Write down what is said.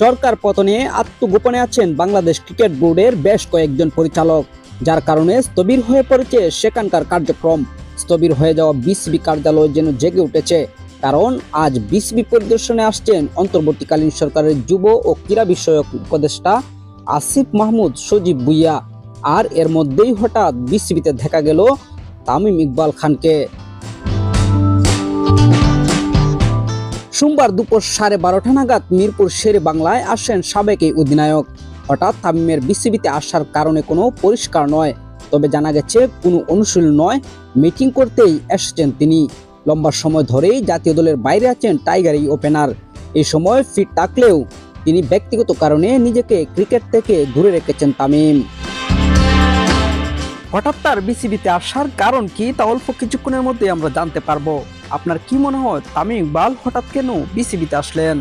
সরকার পতনে আত্মগোপনে আছেন বাংলাদেশ ক্রিকেট বোর্ডের বেশ কয়েকজন পরিচালক, যার কারণে স্থবির হয়ে পড়েছে সেখানকার কার্যক্রম। স্থবির হয়ে যাওয়া বিসিবি কার্যালয় যেন জেগে উঠেছে, কারণ আজ বিসিবি পরিদর্শনে আসছেন অন্তর্বর্তীকালীন সরকারের যুব ও ক্রীড়া বিষয়ক উপদেষ্টা আসিফ মাহমুদ সজীব ভুঁইয়া। আর এর মধ্যেই হঠাৎ বিসিবিতে দেখা গেল তামিম ইকবাল খানকে। সোমবার দুপুর 12:30 নাগাদ মিরপুর শেরে বাংলায় আসেন সাবেক এই অধিনায়ক। হঠাৎ তামিমের বিসিবিতে আসার কারণে কোনো পরিষ্কার নয়, তবে জানা গেছে কোনো অনুশীলন নয়, মিটিং করতেই এসেছেন তিনি। লম্বা সময় ধরেই জাতীয় দলের বাইরে আছেন টাইগার এই ওপেনার। এই সময় ফিট থাকলেও তিনি ব্যক্তিগত কারণে নিজেকে ক্রিকেট থেকে দূরে রেখেছেন তামিম। হঠাৎ তার বিসিবিতে আসার কারণ কি, তা অল্প কিছুক্ষণের মধ্যে আমরা জানতে পারবো। আপনার কি মনে হয় তামিম ইকবাল হঠাৎ কেন বিসিবিতে আসলেন?